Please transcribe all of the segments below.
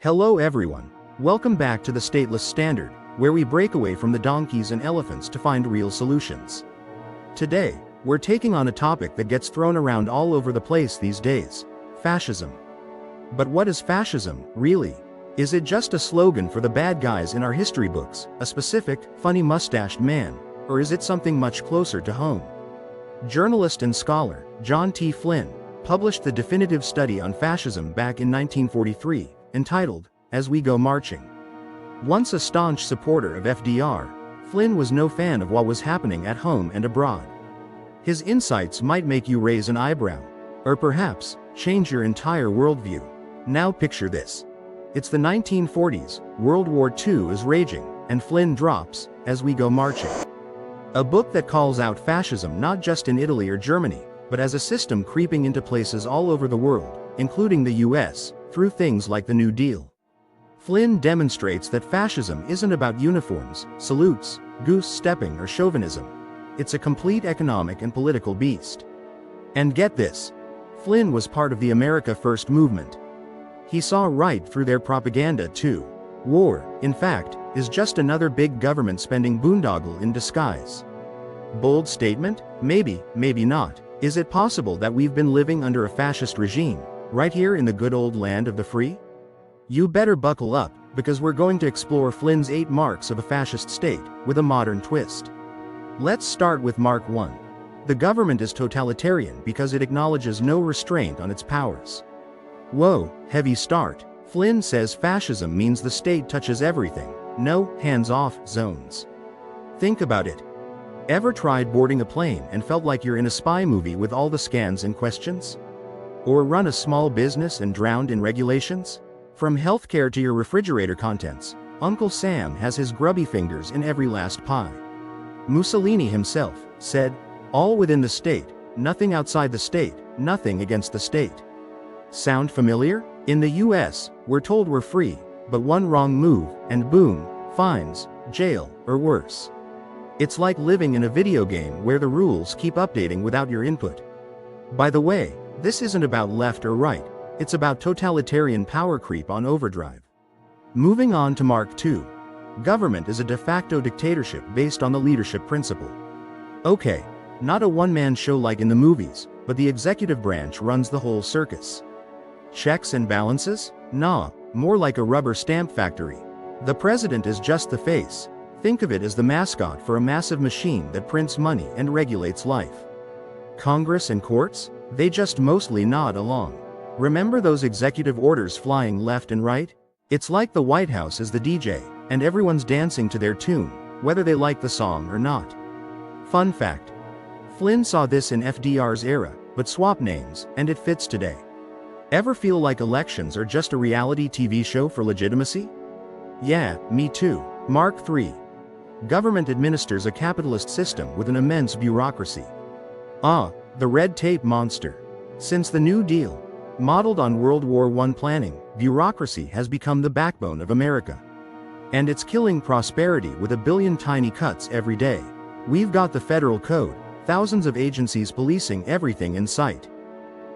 Hello everyone. Welcome back to the Stateless Standard, where we break away from the donkeys and elephants to find real solutions. Today, we're taking on a topic that gets thrown around all over the place these days: fascism. But what is fascism, really? Is it just a slogan for the bad guys in our history books, a specific, funny mustached man, or is it something much closer to home? Journalist and scholar John T. Flynn published the definitive study on fascism back in 1943, entitled, "As We Go Marching." Once a staunch supporter of FDR, Flynn was no fan of what was happening at home and abroad. His insights might make you raise an eyebrow, or perhaps, change your entire worldview. Now picture this. It's the 1940s, World War II is raging, and Flynn drops, "As We Go Marching." A book that calls out fascism not just in Italy or Germany, but as a system creeping into places all over the world, including the US, through things like the New Deal. Flynn demonstrates that fascism isn't about uniforms, salutes, goose-stepping or chauvinism. It's a complete economic and political beast. And get this, Flynn was part of the America First movement. He saw right through their propaganda too. War, in fact, is just another big government spending boondoggle in disguise. Bold statement? Maybe, maybe not. Is it possible that we've been living under a fascist regime, right here in the good old land of the free? You better buckle up, because we're going to explore Flynn's 8 marks of a fascist state, with a modern twist. Let's start with Mark 1. The government is totalitarian because it acknowledges no restraint on its powers. Whoa, heavy start. Flynn says fascism means the state touches everything, no hands-off zones. Think about it. Ever tried boarding a plane and felt like you're in a spy movie with all the scans and questions? Or run a small business and drowned in regulations? From healthcare to your refrigerator contents, Uncle Sam has his grubby fingers in every last pie. Mussolini himself said, "All within the state, nothing outside the state, nothing against the state." Sound familiar? In the US, we're told we're free, but one wrong move, and boom, fines, jail, or worse. It's like living in a video game where the rules keep updating without your input. By the way, this isn't about left or right, it's about totalitarian power creep on overdrive. Moving on to Mark 2. Government is a de facto dictatorship based on the leadership principle. Okay, not a one-man show like in the movies, but the executive branch runs the whole circus. Checks and balances? Nah, more like a rubber stamp factory. The president is just the face. Think of it as the mascot for a massive machine that prints money and regulates life. Congress and courts? They just mostly nod along. Remember those executive orders flying left and right? It's like the White House is the DJ, and everyone's dancing to their tune, whether they like the song or not. Fun fact. Flynn saw this in FDR's era, but swap names, and it fits today. Ever feel like elections are just a reality TV show for legitimacy? Yeah, me too. Mark 3. Government administers a capitalist system with an immense bureaucracy. The red tape monster. Since the New Deal, modeled on World War I planning, bureaucracy has become the backbone of America. And it's killing prosperity with a billion tiny cuts every day. We've got the federal code, thousands of agencies policing everything in sight.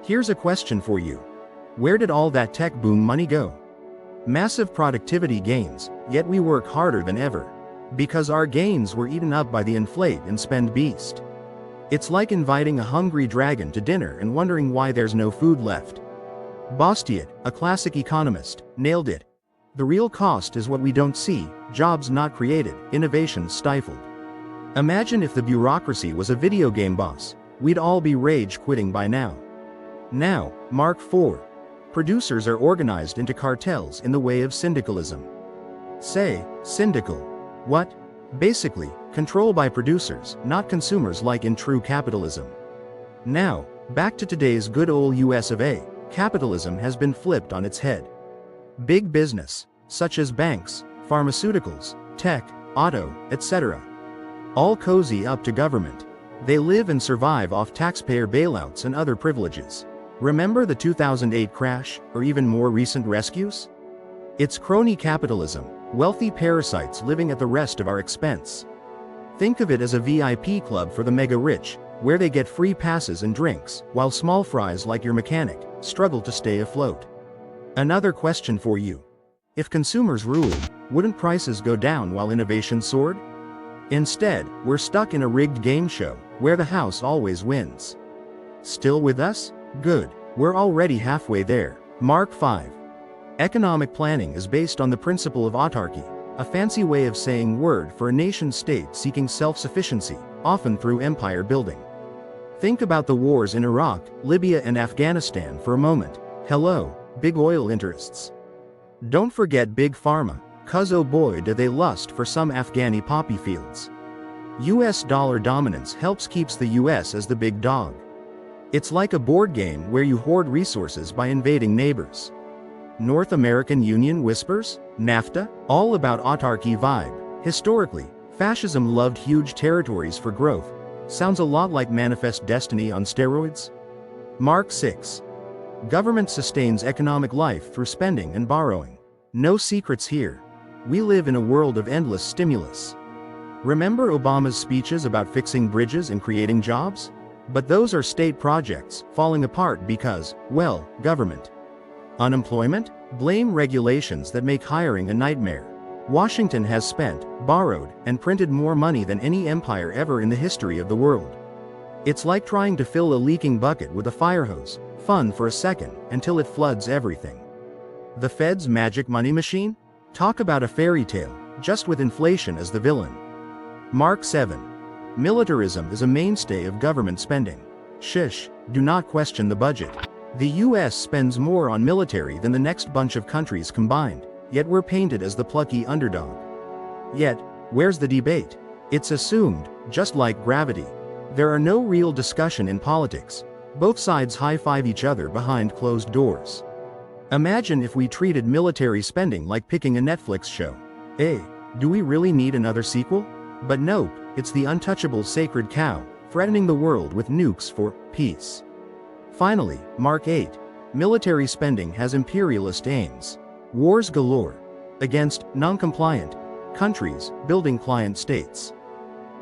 Here's a question for you. Where did all that tech boom money go? Massive productivity gains, yet we work harder than ever. Because our gains were eaten up by the inflate and spend beast. It's like inviting a hungry dragon to dinner and wondering why there's no food left. Bastiat, a classic economist, nailed it. The real cost is what we don't see, jobs not created, innovation stifled. Imagine if the bureaucracy was a video game boss, we'd all be rage quitting by now. Now, Mark 4. Producers are organized into cartels in the way of syndicalism. Say, syndical. What? Basically, control by producers, not consumers like in true capitalism. Now, back to today's good old US of A, capitalism has been flipped on its head. Big business, such as banks, pharmaceuticals, tech, auto, etc. All cozy up to government. They live and survive off taxpayer bailouts and other privileges. Remember the 2008 crash, or even more recent rescues? It's crony capitalism, wealthy parasites living at the rest of our expense. Think of it as a VIP club for the mega-rich, where they get free passes and drinks, while small fries like your mechanic struggle to stay afloat. Another question for you. If consumers ruled, wouldn't prices go down while innovation soared? Instead, we're stuck in a rigged game show, where the house always wins. Still with us? Good. We're already halfway there. Mark 5. Economic planning is based on the principle of autarky, a fancy way of saying word for a nation-state seeking self-sufficiency, often through empire building. Think about the wars in Iraq, Libya and Afghanistan for a moment. Hello, big oil interests. Don't forget Big Pharma, 'cause oh boy do they lust for some Afghani poppy fields. US dollar dominance helps keeps the US as the big dog. It's like a board game where you hoard resources by invading neighbors. North American Union whispers? NAFTA? All about autarky vibe. Historically, fascism loved huge territories for growth. Sounds a lot like Manifest Destiny on steroids? Mark 6. Government sustains economic life through spending and borrowing. No secrets here. We live in a world of endless stimulus. Remember Obama's speeches about fixing bridges and creating jobs? But those are state projects, falling apart because, well, government. Unemployment? Blame regulations that make hiring a nightmare. Washington has spent, borrowed, and printed more money than any empire ever in the history of the world. It's like trying to fill a leaking bucket with a fire hose, fun for a second, until it floods everything. The Fed's magic money machine? Talk about a fairy tale, just with inflation as the villain. Mark 7. Militarism is a mainstay of government spending. Shush, do not question the budget. The US spends more on military than the next bunch of countries combined, yet we're painted as the plucky underdog. Yet, where's the debate? It's assumed, just like gravity. There are no real discussion in politics. Both sides high-five each other behind closed doors. Imagine if we treated military spending like picking a Netflix show. Do we really need another sequel? But nope, it's the untouchable sacred cow, threatening the world with nukes for peace. Finally, Mark 8. Military spending has imperialist aims. Wars galore. Against non-compliant countries, building client states.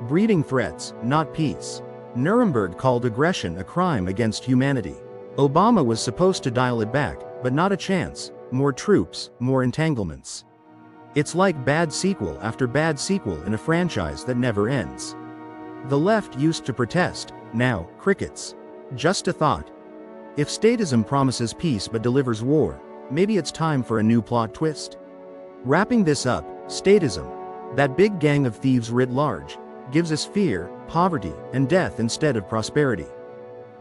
Breeding threats, not peace. Nuremberg called aggression a crime against humanity. Obama was supposed to dial it back, but not a chance. More troops, more entanglements. It's like bad sequel after bad sequel in a franchise that never ends. The left used to protest, now, crickets. Just a thought. If statism promises peace but delivers war, maybe it's time for a new plot twist. Wrapping this up, statism, that big gang of thieves writ large, gives us fear, poverty, and death instead of prosperity.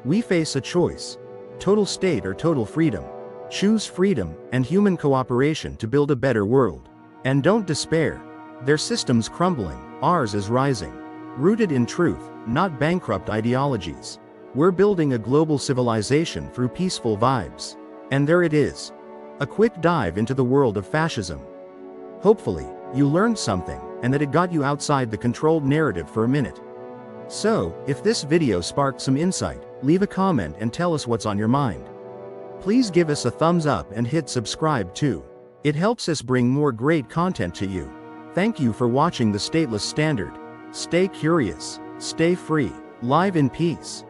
We face a choice. Total state or total freedom. Choose freedom and human cooperation to build a better world. And don't despair. Their system's crumbling, ours is rising. Rooted in truth, not bankrupt ideologies. We're building a global civilization through peaceful vibes. And there it is. A quick dive into the world of fascism. Hopefully, you learned something, and that it got you outside the controlled narrative for a minute. So, if this video sparked some insight, leave a comment and tell us what's on your mind. Please give us a thumbs up and hit subscribe too. It helps us bring more great content to you. Thank you for watching the Stateless Standard. Stay curious, stay free, live in peace.